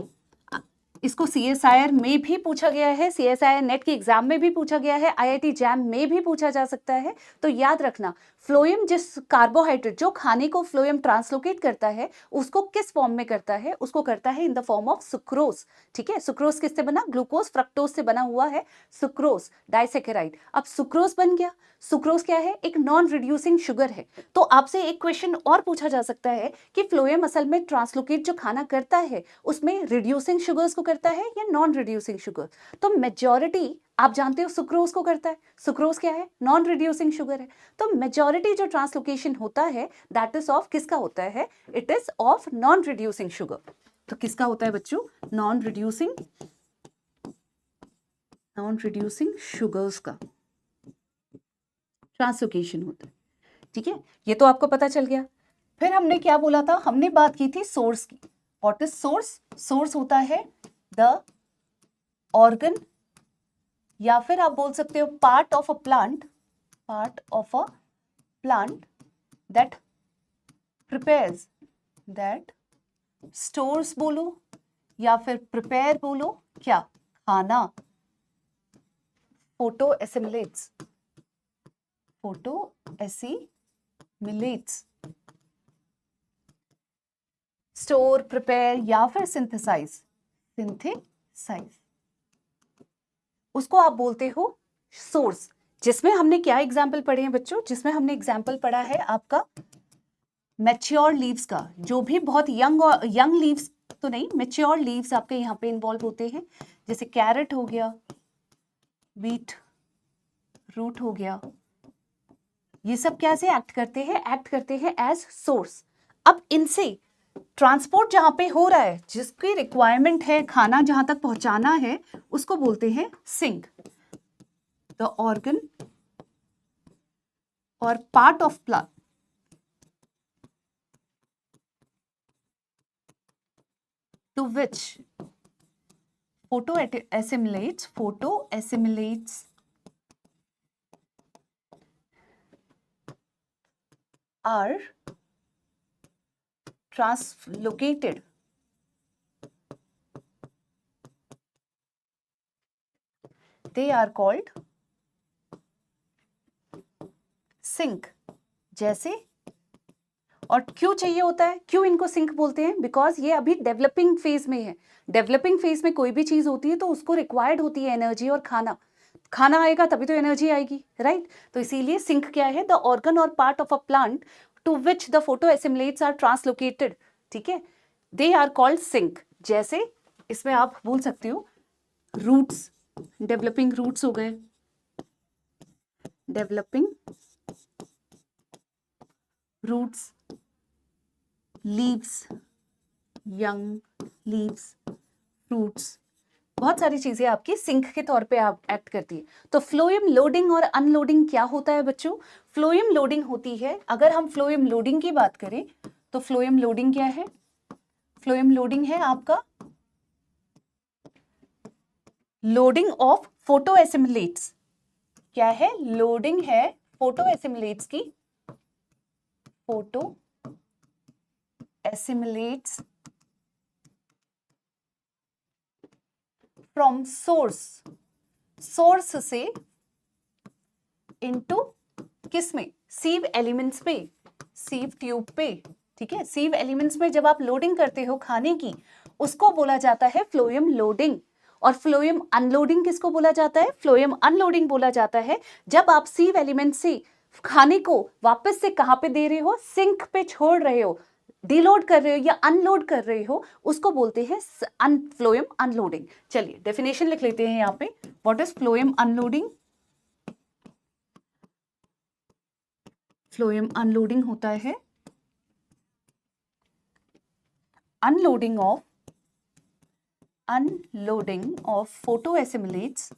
इसको सीएसआईआर में भी पूछा गया है, सीएसआईआर नेट के एग्जाम में भी पूछा गया है, आईआईटी जैम में भी पूछा जा सकता है। तो याद रखना, फ्लोएम जिस कार्बोहाइड्रेट, जो खाने को फ्लोएम ट्रांसलोकेट करता है, उसको किस फॉर्म में करता है? उसको करता है in the form of sucrose, ठीक है। सुक्रोज किससे बना? ग्लूकोज फ्रक्टोज से बना हुआ है सुक्रोज डाइसेकेराइड। अब सुक्रोज बन गया। सुक्रोज क्या है? एक नॉन रिड्यूसिंग शुगर है। तो आपसे एक क्वेश्चन और पूछा जा सकता है कि फ्लोएम असल में ट्रांसलोकेट जो खाना करता है उसमें रिड्यूसिंग शुगर्स को करता है या नॉन रिड्यूसिंग शुगर? तो मेजॉरिटी आप जानते हो सुक्रोज को करता है। सुक्रोज क्या है? नॉन रिड्यूसिंग शुगर है। तो मेजॉरिटी जो ट्रांसलोकेशन होता है दैट इज ऑफ किसका होता है? It is of non reducing sugar. तो किसका होता है बच्चों? नॉन रिड्यूसिंग शुगर्स का ट्रांसलोकेशन होता है, ठीक है। ये तो आपको पता चल गया। फिर हमने क्या बोला था? हमने बात की थी सोर्स की। What is source? सोर्स होता है द ऑर्गन, या फिर आप बोल सकते हो part of a plant part of a plant that prepares, that stores बोलो या फिर प्रिपेयर बोलो, क्या, खाना, photo assimilates, photo assimilates, store, prepare या फिर सिंथेसाइज, सिंथेसाइज, उसको आप बोलते हो सोर्स। जिसमें हमने क्या एग्जाम्पल पढ़े हैं बच्चों, जिसमें हमने एग्जाम्पल पढ़ा है आपका मैच्योर लीव्स का, जो भी बहुत यंग लीव्स तो नहीं, मैच्योर लीव्स आपके यहाँ पे इन्वॉल्व होते हैं, जैसे कैरेट हो गया, बीट रूट हो गया, ये सब कैसे एक्ट करते हैं, एक्ट करते हैं एज सोर्स। अब इनसे ट्रांसपोर्ट जहां पे हो रहा है, जिसकी रिक्वायरमेंट है खाना जहां तक पहुंचाना है, उसको बोलते हैं sink. The organ or part of plant to which photo assimilates are translocated they are called sink। जैसे, और क्यों चाहिए होता है, क्यों इनको सिंक बोलते हैं, बिकॉज ये अभी डेवलपिंग फेज में है। डेवलपिंग फेज में कोई भी चीज होती है तो उसको रिक्वायर्ड होती है एनर्जी और खाना, खाना आएगा तभी तो एनर्जी आएगी, राइट। तो इसीलिए सिंक क्या है, the organ or part of a plant to which the photo assimilates are translocated, ठीक है, दे आर कॉल्ड सिंक। जैसे इसमें आप बोल सकते हो रूट्स, डेवलपिंग रूट्स हो गए, developing roots, leaves, young leaves, fruits, बहुत सारी चीजें आपकी सिंक के तौर पे आप एक्ट करती है। तो फ्लोएम लोडिंग और अनलोडिंग क्या होता है बच्चों, फ्लोएम लोडिंग होती है, अगर हम फ्लोएम लोडिंग की बात करें तो फ्लोएम लोडिंग क्या है, फ्लोएम लोडिंग है आपका लोडिंग ऑफ फोटो एसिमिलेट्स। क्या है, लोडिंग है फोटो एसिमिलेट्स की, photo assimilates from source, source से इनटू किस में, सीव एलिमेंट्स पे, सीव ट्यूब पे, ठीक है। सीव एलिमेंट्स में जब आप लोडिंग करते हो खाने की, उसको बोला जाता है फ्लोएम लोडिंग। और फ्लोएम अनलोडिंग किसको बोला जाता है, फ्लोएम अनलोडिंग बोला जाता है जब आप सीव एलिमेंट से खाने को वापस से कहां पे दे रहे हो, सिंक पे छोड़ रहे हो, डिलोड कर रहे हो या अनलोड कर रहे हो, उसको बोलते हैं फ्लोएम अनलोडिंग। चलिए डेफिनेशन लिख लेते हैं यहाँ पे, what is phloem unloading. Phloem unloading होता है unloading of photo assimilates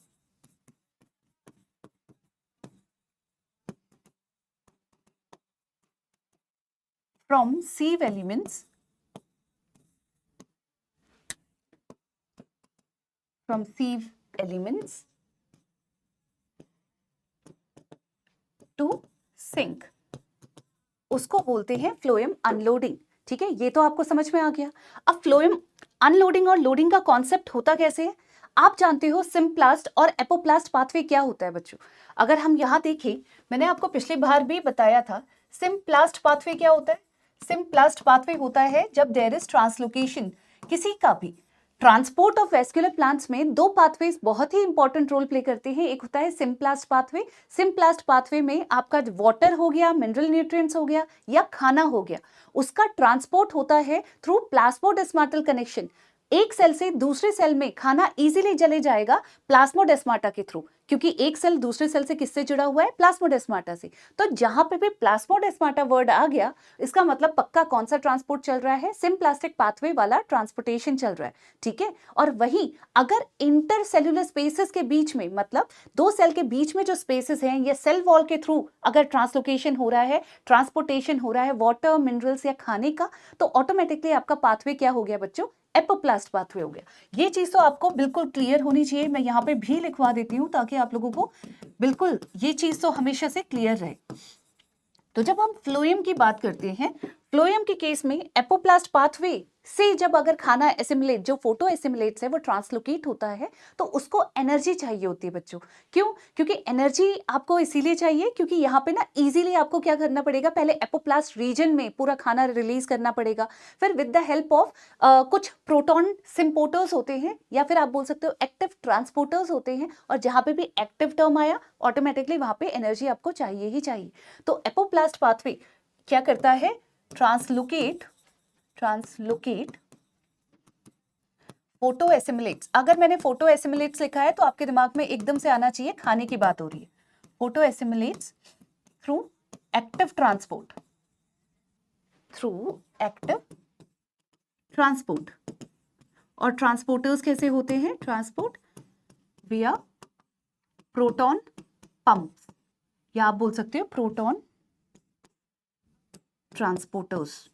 from sieve elements to sink, उसको बोलते हैं फ्लोएम अनलोडिंग, ठीक है। ये तो आपको समझ में आ गया। अब फ्लोएम अनलोडिंग और लोडिंग का कॉन्सेप्ट होता कैसे है, आप जानते हो सिम्प्लास्ट और एपोप्लास्ट पाथवे क्या होता है बच्चों। अगर हम यहाँ देखें, मैंने आपको पिछली बार भी बताया था, सिम्प्लास्ट पाथवे क्या होता है, सिम्प्लास्ट पाथवे होता है जब देयर इज ट्रांसलोकेशन, किसी का भी ट्रांसपोर्ट ऑफ वेस्कुलर प्लांट्स में दो पाथवेज बहुत ही इंपॉर्टेंट रोल प्ले करते हैं। एक होता है सिम्प्लास्ट पाथवे, सिम्प्लास्ट पाथवे में आपका वाटर हो गया, मिनरल न्यूट्रिएंट्स हो गया या खाना हो गया, उसका ट्रांसपोर्ट होता है थ्रू प्लाज्मोडेस्माटल कनेक्शन। एक सेल से दूसरे सेल में खाना इजीली चले जाएगा प्लाज्मोडेस्माटा के थ्रू, क्योंकि एक सेल दूसरे सेल से किससे जुड़ा हुआ है, प्लाज्मोडेस्माटा से। तो जहां पे भी प्लाज्मोडेस्माटा वर्ड आ गया, इसका मतलब पक्का कौन सा ट्रांसपोर्ट चल रहा है, सिम्प्लास्टिक पाथवे वाला ट्रांसपोर्टेशन चल रहा है, ठीक है। और वहीं अगर इंटरसेल्युलर स्पेसेस के बीच में, मतलब दो सेल के बीच में जो स्पेसेस हैं, या सेल वॉल के थ्रू अगर ट्रांसलोकेशन हो रहा है, ट्रांसपोर्टेशन हो रहा है वाटर, मिनरल्स या खाने का, तो ऑटोमेटिकली आपका पाथवे क्या हो गया बच्चों, एपोप्लास्ट पाथवे हो गया। ये चीज तो आपको बिल्कुल क्लियर होनी चाहिए, मैं यहाँ पे भी लिखवा देती हूँ ताकि आप लोगों को बिल्कुल ये चीज तो हमेशा से क्लियर रहे। तो जब हम फ्लोएम की बात करते हैं, फ्लोएम के केस में एपोप्लास्ट पाथवे से जब अगर खाना एसिमिलेट, जो फोटो एसिमिलेट्स है वो ट्रांसलोकेट होता है, तो उसको एनर्जी चाहिए होती है बच्चों। क्यों? क्योंकि एनर्जी आपको इसीलिए चाहिए क्योंकि यहाँ पे ना इजीली आपको क्या करना पड़ेगा, पहले एपोप्लास्ट रीजन में पूरा खाना रिलीज करना पड़ेगा, फिर विद द हेल्प ऑफ कुछ प्रोटॉन सिम्पोर्टर्स होते हैं या फिर आप बोल सकते हो एक्टिव ट्रांसपोर्टर्स होते हैं, और जहाँ पे भी एक्टिव टर्म आया ऑटोमेटिकली वहाँ पे एनर्जी आपको चाहिए ही चाहिए। तो एपोप्लास्ट पाथवे क्या करता है, ट्रांसलोकेट फोटो एसिमिलेट्स। अगर मैंने फोटो एसिमिलेट्स लिखा है तो आपके दिमाग में एकदम से आना चाहिए खाने की बात हो रही है। Photo assimilates through active transport, और ट्रांसपोर्टर्स कैसे होते हैं, ट्रांसपोर्ट विया प्रोटॉन पंप्स, या आप बोल सकते हो प्रोटॉन ट्रांसपोर्टर्स।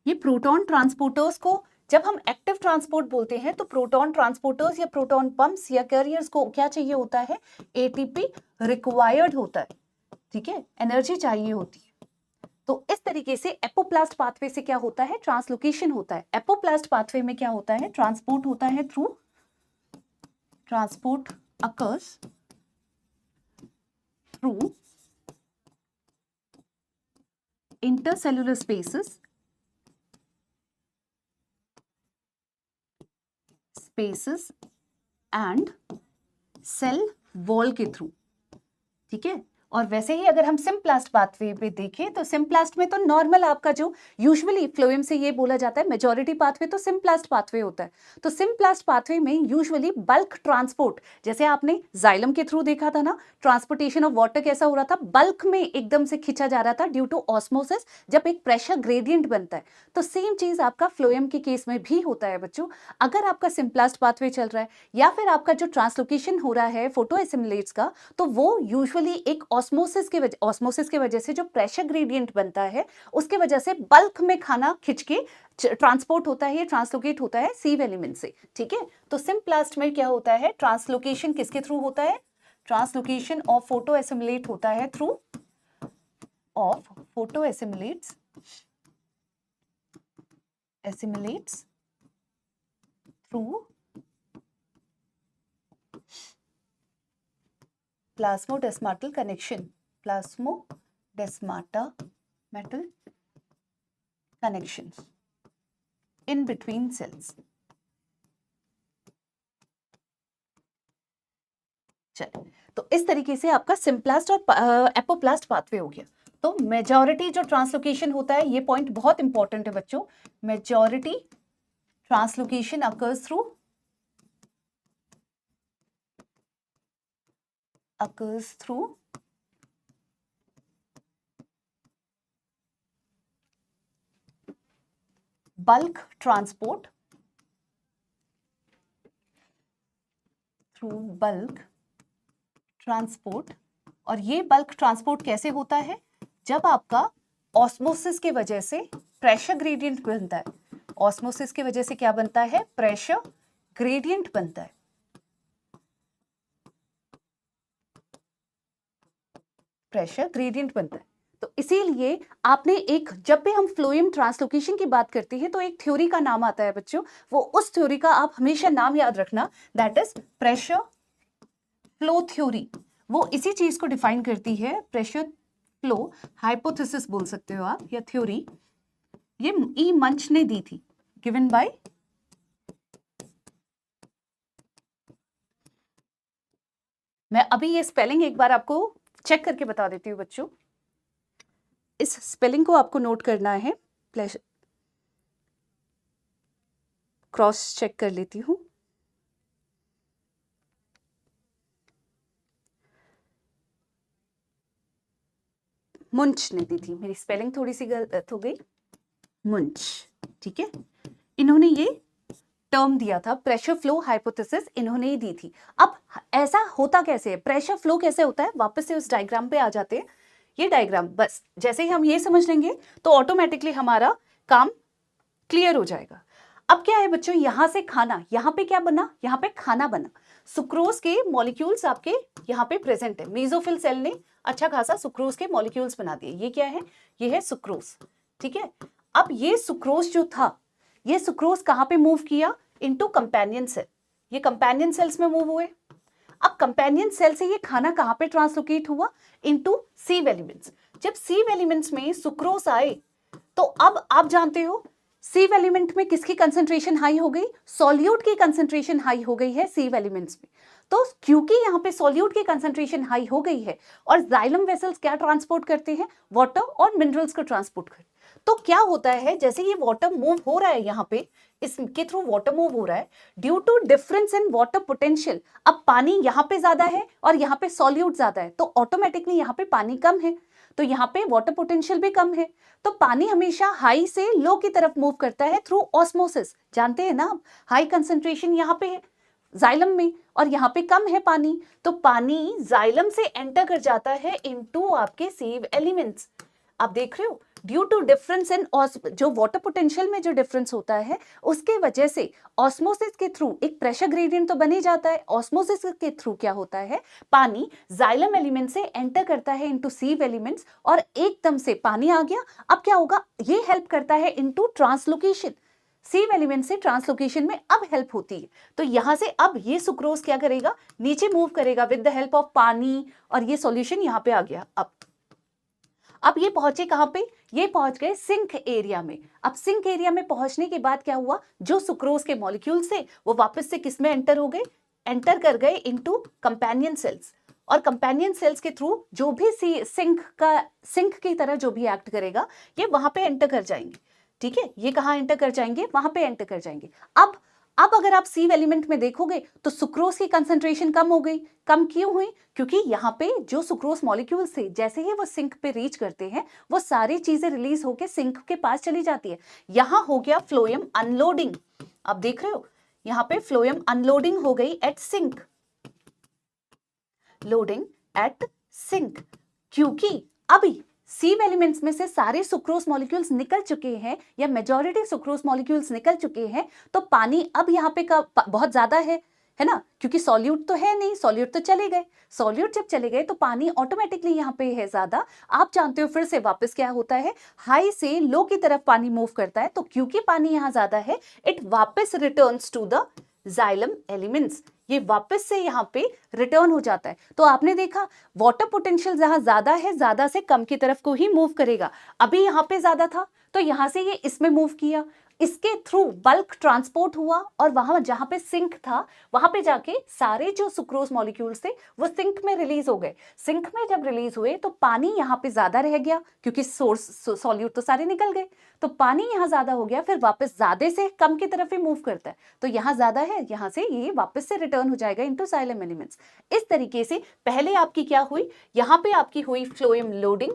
ये प्रोटॉन ट्रांसपोर्टर्स को जब हम एक्टिव ट्रांसपोर्ट बोलते हैं तो प्रोटॉन ट्रांसपोर्टर्स या प्रोटॉन पंप्स या कैरियर्स को क्या चाहिए होता है, एटीपी रिक्वायर्ड होता है, ठीक है, एनर्जी चाहिए होती है। तो इस तरीके से एपोप्लास्ट पाथवे से क्या होता है, ट्रांसलोकेशन होता है। एपोप्लास्ट पाथवे में क्या होता है, ट्रांसपोर्ट होता है through transport occurs through intercellular spaces and cell wall के थ्रू, ठीक है। और वैसे ही अगर हम सिम्प्लास्ट पाथवे पे देखें तो सिम्प्लास्ट में तो नॉर्मल आपका जो यूजुअली फ्लोएम से ये बोला जाता है मेजॉरिटी पाथवे तो सिम्प्लास्ट पाथवे होता है। तो सिम्प्लास्ट पाथवे में यूजुअली बल्क ट्रांसपोर्ट, जैसे आपने जाइलम के थ्रू देखा था ना, ट्रांसपोर्टेशन ऑफ वाटर कैसा हो रहा था, बल्क में एकदम से खींचा जा रहा था ड्यू टू ऑस्मोसिस, जब एक प्रेशर ग्रेडियंट बनता है। तो सेम चीज आपका फ्लोएम के केस में भी होता है बच्चों। अगर आपका सिम्प्लास्ट पाथवे चल रहा है या फिर आपका जो ट्रांसलोकेशन हो रहा है फोटो एसिमिलेट्स का, तो वो यूजुअली एक ऑस्मोसिस के वजह से जो प्रेशर ग्रेडियंट बनता है उसके वजह से बल्क में खाना खिंच के ट्रांसपोर्ट होता है, ट्रांसलोकेट होता है सीव एलिमेंट से, ठीक है। तो सिम्प्लास्ट में क्या होता है, ट्रांसलोकेशन किसके थ्रू होता है, ट्रांसलोकेशन ऑफ फोटो एसिमिलेट होता है through of photo assimilates through plasmodesmatal connections in between cells। चलिए, तो इस तरीके से आपका सिम्प्लास्ट और एपोप्लास्ट पाथवे हो गया। तो मेजॉरिटी जो ट्रांसलोकेशन होता है, ये पॉइंट बहुत इंपॉर्टेंट है बच्चों, majority translocation occurs through bulk transport, और ये बल्क ट्रांसपोर्ट कैसे होता है, जब आपका ऑस्मोसिस के वजह से प्रेशर ग्रेडियंट बनता है। ऑस्मोसिस की वजह से क्या बनता है, प्रेशर ग्रेडियंट बनता है। प्रेशर ग्रेडियंट बनता है। तो इसीलिए आपने एक, जब भी हम फ्लोएम ट्रांसलोकेशन की बात करते हैं तो एक थ्योरी का नाम आता है बच्चों, वो उस थ्योरी का आप हमेशा नाम याद रखना, that is pressure flow theory. वो इसी चीज को डिफाइन करती है, प्रेशर फ्लो हाइपोथेसिस बोल सकते हो आप, या थ्योरी। ये ई मंच ने दी थी, गिवन बाय मैं अभी ये स्पेलिंग एक बार आपको चेक करके बता देती हूँ बच्चों। इस स्पेलिंग को आपको नोट करना है, क्रॉस चेक कर लेती हूँ। मुंच ने दी थी, मेरी स्पेलिंग थोड़ी सी गलत हो गई, मुंच, ठीक है। इन्होंने ये टर्म दिया था प्रेशर फ्लो हाइपोथेसिस, इन्होंने ही दी थी। अब ऐसा होता कैसे है, प्रेशर फ्लो कैसे होता है, वापस से उस डायग्राम पे आ जाते हैं। ये डायग्राम बस जैसे ही हम ये समझ लेंगे तो ऑटोमेटिकली हमारा काम क्लियर हो जाएगा। अब क्या है बच्चों, यहाँ से खाना, यहाँ पे क्या बना, यहाँ पे खाना बना। सुक्रोज के मॉलिक्यूल्स आपके यहाँ पे प्रेजेंट है, मेसोफिल सेल ने अच्छा खासा सुक्रोज के मॉलिक्यूल्स बना दिए। ये क्या है, ये है सुक्रोज, ठीक है। अब ये सुक्रोज जो था, ये सुक्रोज कहाँ पे मूव किया, इनटू कंपेनियन सेल, ये कंपेनियन सेल्स में मूव हुए। अब कंपेनियन सेल से ये खाना कहाँ पे ट्रांसलोकेट हुआ, इनटू सीव एलिमेंट्स। जब सीव एलिमेंट्स में सुक्रोज आए तो अब आप जानते हो सीव एलिमेंट में किसकी कंसंट्रेशन हाई हो गई, सॉल्यूट की कंसंट्रेशन हाई हो गई है सीव एलिमेंट्स में। तो क्योंकि यहाँ पे सॉल्यूट की कंसंट्रेशन हाई हो गई है और जाइलम वेसल्स क्या ट्रांसपोर्ट करते हैं, वाटर और मिनरल्स को ट्रांसपोर्ट करते हैं। तो क्या होता है, जैसे ये वाटर मूव हो रहा है, यहाँ पे इसके थ्रू वाटर मूव हो रहा है, due to difference in water potential. अब पानी यहाँ पे ज्यादा है और यहाँ पे सॉल्यूट ज्यादा है, तो ऑटोमेटिकली यहाँ पे पानी कम है, तो यहाँ पे वाटर पोटेंशियल भी कम है। तो पानी हमेशा हाई से लो की तरफ मूव करता है थ्रू ऑस्मोसिस, जानते हैं ना आप, हाई कंसंट्रेशन यहाँ पे है जाइलम में और यहाँ पे कम है पानी, तो पानी जाइलम से एंटर कर जाता है इनटू आपके सीव एलिमेंट्स। आप देख रहे हो, ड्यू टू डिफरेंस इन जो वाटर पोटेंशियल में जो डिफरेंस होता है, उसके वजह से ऑस्मोसिस के थ्रू एक प्रेशर ग्रेडियंट तो बन ही जाता है। ऑस्मोसिस के थ्रू क्या होता है, पानी जाइलम एलिमेंट से एंटर करता है इनटू सीव एलिमेंट्स और एकदम से पानी आ गया। अब क्या होगा, ये हेल्प करता है इनटू ट्रांसलोकेशन, सीव एलिमेंट से ट्रांसलोकेशन में अब हेल्प होती है। तो यहां से अब ये सुक्रोज क्या करेगा, नीचे मूव करेगा विद द हेल्प ऑफ पानी, और ये सॉल्यूशन यहाँ पे आ गया। अब ये पहुंचे कहां पे, ये पहुंच गए सिंक एरिया में। अब सिंक एरिया में पहुंचने के बाद क्या हुआ, जो सुक्रोज के मॉलिक्यूल्स थे वो वापस से किस में एंटर हो गए, एंटर कर गए इनटू कंपेनियन सेल्स, और कंपेनियन सेल्स के थ्रू जो भी सिंक की तरह जो भी एक्ट करेगा ये वहां पे एंटर कर जाएंगे, ठीक है। ये कहां एंटर कर जाएंगे, वहां पे एंटर कर जाएंगे। अब अगर आप सीव एलिमेंट में देखोगे तो सुक्रोज की कंसंट्रेशन कम हो गई। कम क्यों हुई, क्योंकि यहाँ पे जो सुक्रोज मॉलिक्यूल्स थे, जैसे ही वो सिंक पे रीच करते हैं वो सारी चीजें रिलीज होके सिंक के पास चली जाती है। यहाँ हो गया फ्लोएम अनलोडिंग। आप देख रहे हो, यहाँ पे फ्लोएम अनलोडिंग हो गई at sink, loading at sink, क्योंकि अभी सीव एलिमेंट्स में से सारे सुक्रोज मॉलिक्यूल्स निकल चुके हैं या मेजॉरिटी सुक्रोज मॉलिक्यूल्स निकल चुके हैं, तो पानी अब यहाँ पे बहुत ज्यादा है ना, क्योंकि सॉल्यूट तो है नहीं, सॉल्यूट तो चले गए। सॉल्यूट जब चले गए तो पानी ऑटोमेटिकली यहाँ पे है ज्यादा। आप जानते हो फिर से वापस क्या होता है, हाई से लो की तरफ पानी मूव करता है, तो क्योंकि पानी यहाँ ज्यादा है, इट वापस returns to the xylem elements, ये वापस से यहाँ पे रिटर्न हो जाता है। तो आपने देखा वाटर पोटेंशियल जहां ज्यादा है, ज्यादा से कम की तरफ को ही मूव करेगा। अभी यहाँ पे ज्यादा था तो यहाँ से ये इसमें मूव किया, इसके थ्रू बल्क ट्रांसपोर्ट हुआ और वहां जहां पे सिंक था वहां पे जाके सारे जो सुक्रोज मॉलिक्यूल्स थे वो सिंक में रिलीज हो गए। सिंक में जब रिलीज हुए तो पानी यहाँ पे ज्यादा रह गया, क्योंकि सोर्स सॉल्यूट तो सारे निकल गए, तो पानी यहाँ ज्यादा हो गया, फिर वापस ज्यादा से कम की तरफ ही मूव करता है। तो यहाँ ज्यादा है, यहाँ से ये वापस से रिटर्न हो जाएगा इनटू जाइलम एलिमेंट्स। इस तरीके से पहले आपकी क्या हुई, यहाँ पे आपकी हुई फ्लोएम लोडिंग,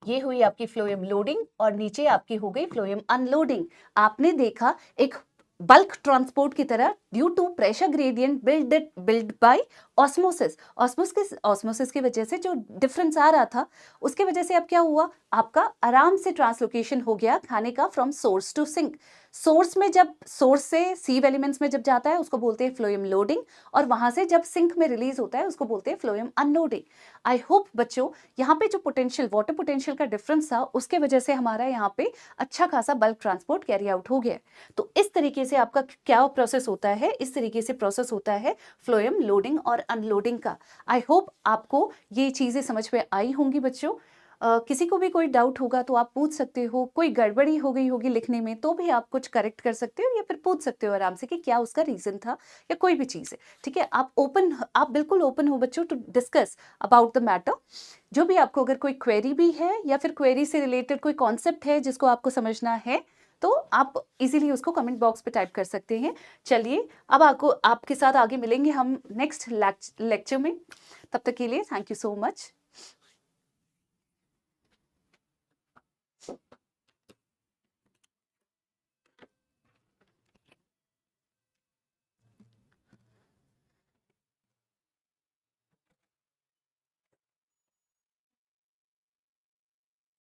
ये हुई आपकी फ्लोएम लोडिंग, और नीचे आपकी हो गई फ्लोएम अनलोडिंग। आपने देखा एक बल्क ट्रांसपोर्ट की तरह due to pressure gradient build by osmosis. Osmosis की वजह से जो डिफरेंस आ रहा था उसके वजह से अब क्या हुआ, आपका आराम से ट्रांसलोकेशन हो गया खाने का from source to sink. Source में जब सोर्स से सीव एलिमेंट्स में जब जाता है उसको बोलते हैं फ्लोएम लोडिंग, और वहां से जब सिंक में रिलीज होता है उसको बोलते हैं फ्लोएम अनलोडिंग। आई होप बच्चों यहाँ पे जो पोटेंशियल वाटर पोटेंशियल का डिफरेंस था उसके वजह से हमारा यहाँ पे अच्छा खासा बल्क ट्रांसपोर्ट कैरी आउट हो गया। तो इस तरीके से आपका क्या प्रोसेस होता है, इस तरीके से प्रोसेस होता है फ्लोएम लोडिंग और अनलोडिंग का। आई होप आपको ये चीजें समझ में आई होंगी बच्चों। किसी को भी कोई डाउट होगा तो आप पूछ सकते हो, कोई गड़बड़ी हो गई होगी लिखने में तो भी आप कुछ करेक्ट कर सकते हो, या फिर पूछ सकते हो आराम से कि क्या उसका रीजन था या कोई भी चीज़ है, ठीक है। आप बिल्कुल ओपन हो बच्चों to discuss about the matter. जो भी आपको अगर कोई क्वेरी भी है या फिर क्वेरी से रिलेटेड कोई कॉन्सेप्ट है जिसको आपको समझना है तो आप इजीली उसको कमेंट बॉक्स पे टाइप कर सकते हैं। चलिए अब आपके साथ आगे मिलेंगे हम नेक्स्ट लेक्चर में। तब तक के लिए थैंक यू सो मच।